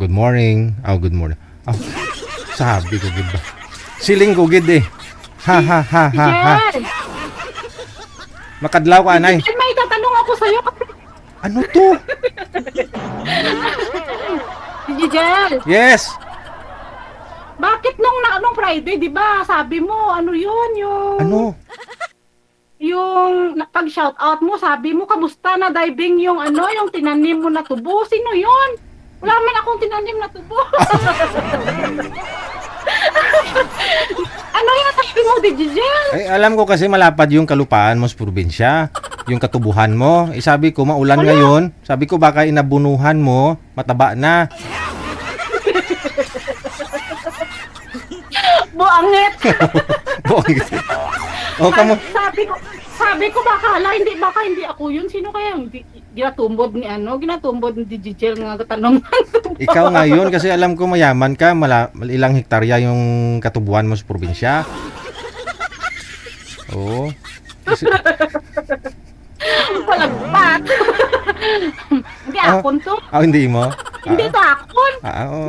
Good morning. Oh, good morning. Oh, sabi ko gid ba. Siling ko gid eh. Ha ha ha ha ha. Jel! Makadlaw ka anay. Jel, may tatanong ako sa'yo. Ano to? Jel, Yes. bakit nung Friday, di ba, sabi mo, ano yun, Ano? yung pag-shoutout mo, sabi mo, kamusta na diving yung yung tinanim mo na tubo? Sino yun? Wala man akong tinanim na tubo. Ano yung sabi mo, Jel? Eh, alam ko kasi malapad yung kalupaan mo sa probinsya. Yung katubuhan mo. Eh, sabi ko, maulan ngayon. Sabi ko, baka inabunuhan mo, mataba na. Buangit. O, kamo. Sabi ko baka hindi ako yun. Sino kaya yung ginatumbod ni ginatumbod ni Jel nga tanong. Ikaw ngayon, kasi alam ko mayaman ka, ilang hektarya yung katubuhan mo sa probinsya. Oo. Kasi, Palagpat. Hindi akon to. hindi mo? Hindi to akon. Oo.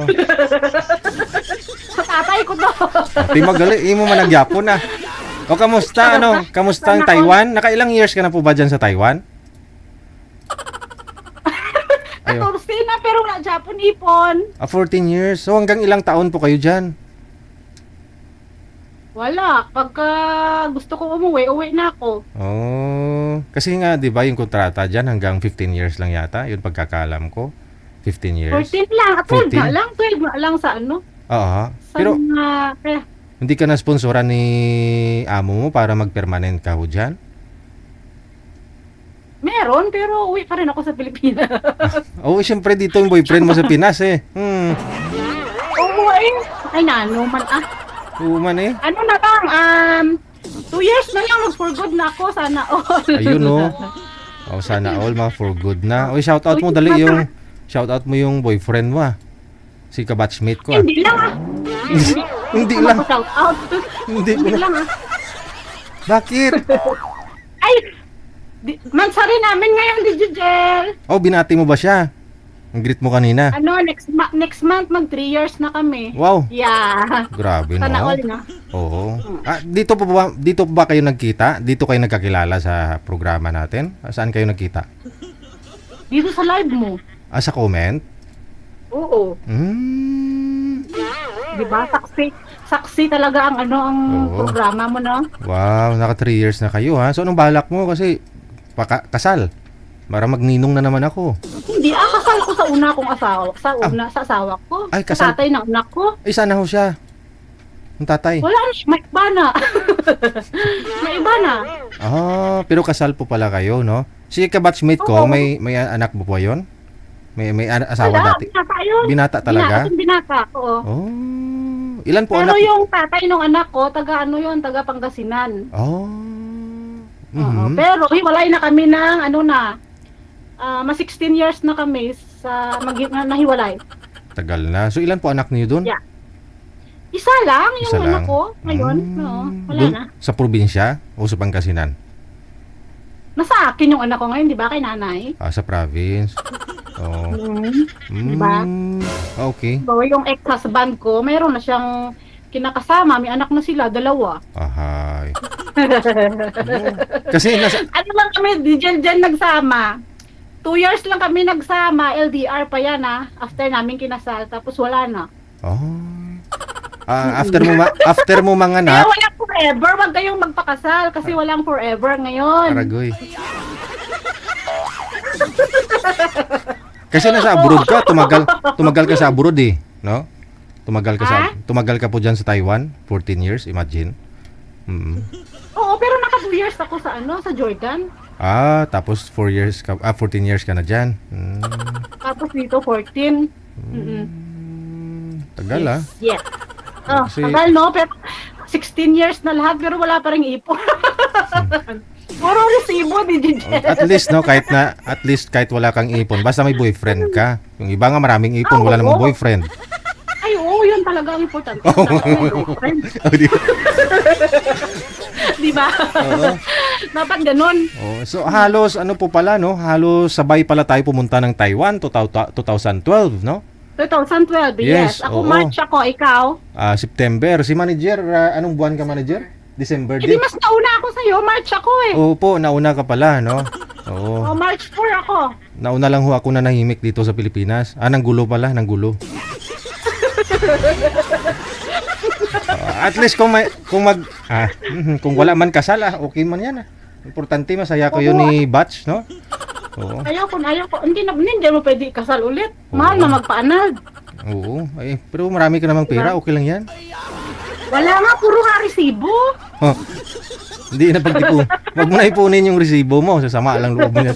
Sa tatay ko to. Di magali, mo managyapo na. O, kamusta, Kamusta ang Taiwan? Nakailang years ka na po ba dyan sa Taiwan? Ayo. 14 na pero na Japon ipon. 14 years. So, hanggang ilang taon po kayo dyan? Wala. Pagka gusto ko uwi na ako. Oh, kasi nga 'di ba yung kontrata diyan hanggang 15 years lang yata, yun pagkakaalam ko. 15 years. 14 lang. At 12 na 14? lang. 12 na lang sa Oo. Sa Pero kaya, hindi ka na sponsoran ni amo mo para mag-permanent ka ho diyan? meron pero uwi pa rin ako sa Pilipinas. Oh, siyempre dito yung boyfriend mo sa Pinas eh. Umuwi. Ay nanuman Uman eh. Ano na lang, 2 years na lang for good na ako, sana all. Ayun oh. Oh, sana all mga for good na. Oy, shout out mo dali yung boyfriend mo ah. Si kabatchmate ko ah. Hindi lang Hindi lang. Shout out. Hindi ko Hindi na. lang Bakit? Ay, mansari namin ngayon, Jel. Oh, binati mo ba siya? Ang greet mo kanina. Next month mag 3 years na kami. Wow. Yeah. Grabe no. Sana all na. Oo. Dito pa ba kayo nagkita? Dito kayo nagkakilala sa programa natin? Saan kayo nagkita? Dito sa live mo. Sa comment? Oo. Di ba? Saksi talaga ang Oo. programa mo, no? Wow, naka 3 years na kayo ha. So anong balak mo kasi kasal? Para magninong na naman ako. Hindi, kasal ko sa una kong asawa. Sa asawa ko. Ay, Sa kasal. tatay ng anak ko. Ay, sana ho siya. Ang tatay. Wala na siya, may iba na. May iba na. Pero kasal po pala kayo, no? Si kabatchmate ko, Oo. may anak mo po yun? May asawa Wala, dati? binata yun. Binata talaga? Binata, oo. Oh. Ilan po Pero anak? yung tatay ng anak ko, taga Pangasinan. Oh. Oo. Mhm. Pero hiwalay na kami ng mas 16 years na kami sa nahiwalay. Tagal na. So ilan po anak niyo doon? Yeah. Isa lang yung Isa anak lang. ko ngayon. Oo, wala Doon na. sa probinsya o sa Pangasinan? Nasa akin yung anak ko ngayon, di ba? Kay nanay. Sa province. Oh. Diba? Okay. So, yung ex-husband ko, mayroon na siyang kinakasama. May anak na sila, 2. Ahay. Kasi Ano lang kami, dyan nagsama. 2 years lang kami nagsama, LDR pa yan after namin kinasal, tapos wala na. after mo Kaya manganak, walang forever, wag kayong magpakasal kasi walang forever ngayon. Aragoy. Kasi nasa abroad ka, tumagal ka sa abroad eh, no? Tumagal ka po diyan sa Taiwan, 14 years, imagine. Oo, pero naka 2 years ako sa sa Jordan. Tapos 14 years ka na diyan. Tapos dito 14. Tagal ah. Yes. Kasi- Tagal no, pero 16 years na lahat pero wala pa ring ipon. Puro resibo ni Jel. At least kahit wala kang ipon, basta may boyfriend ka. Yung iba nga maraming ipon, wala namang boyfriend. Ay, oo, yun talaga ang importante. Di ba? Dapat ganun. So halos ano po pala no? Halos sabay pala tayo pumunta ng Taiwan 2012, no? 2012, Yes, yes. Ako oo. March ako, ikaw. September. Si manager, anong buwan ka manager? December Hindi din? mas nauna ako sa'yo, March ako eh. Opo, nauna ka pala, no? Oo. Oh, March 4 ako. Nauna lang ho ako nanahimik dito sa Pilipinas. Nanggulo pala, nanggulo. At least kung wala man kasal, okay man yan. Importante, masaya kayo ni Batch, no? Oo. Ayaw ko. Hindi mo pwede ikasal ulit. Mahal na magpaanal. Oo. Ay, pero marami ka namang pera, okay lang yan. Wala nga, puro nga resibo. Oh. Hindi na pagtipo. Wag mo na ipunin yung resibo mo, sasama lang loob mo yan.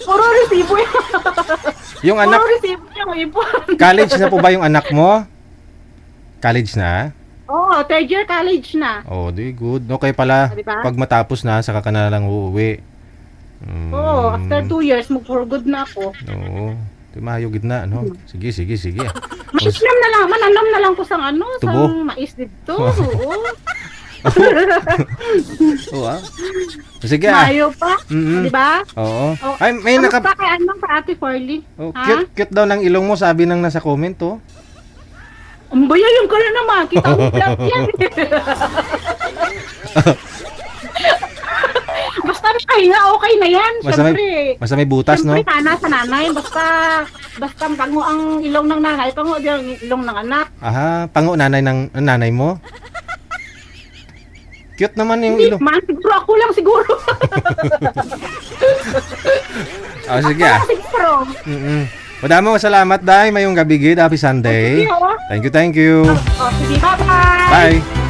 Puro resibo yan. Yung anak, Puro resibo yung ipon. college na po ba yung anak mo? College na? Oo, third year college na. Oh, di good. Okay pala. Diba? Pag matapos na, saka ka na lang uuwi. Oo, after 2 years, mag-for good na ako. Oo. Di mayo gitna, no? Sige. Mananam na lang ko sang Tubo? sang mais dito. Oo. Oo, Sige, Mayo pa, Mm-mm. di ba? Oo. Oh, Ay, may kamusta kay kay Ate Farley? Oh, Ha? cute daw ng ilong mo, sabi nang nasa comment, oh. Umbaya yung ka na naman, kita mo vlog yan. Basta kaya okay na yan, syempre. Basta may butas, no? Syempre kana sa nanay, basta pango ang ilong ng nanay, pango din ang ilong ng anak. Aha, pango nanay mo? Cute naman yung Hindi ilong. man, siguro ako lang siguro. Oh, sige, Ako lang siguro. Madaming salamat, Day. Mayong gabi, gid. Happy Sunday. Sige, oh. Thank you. Oh, sige, bye-bye. Bye.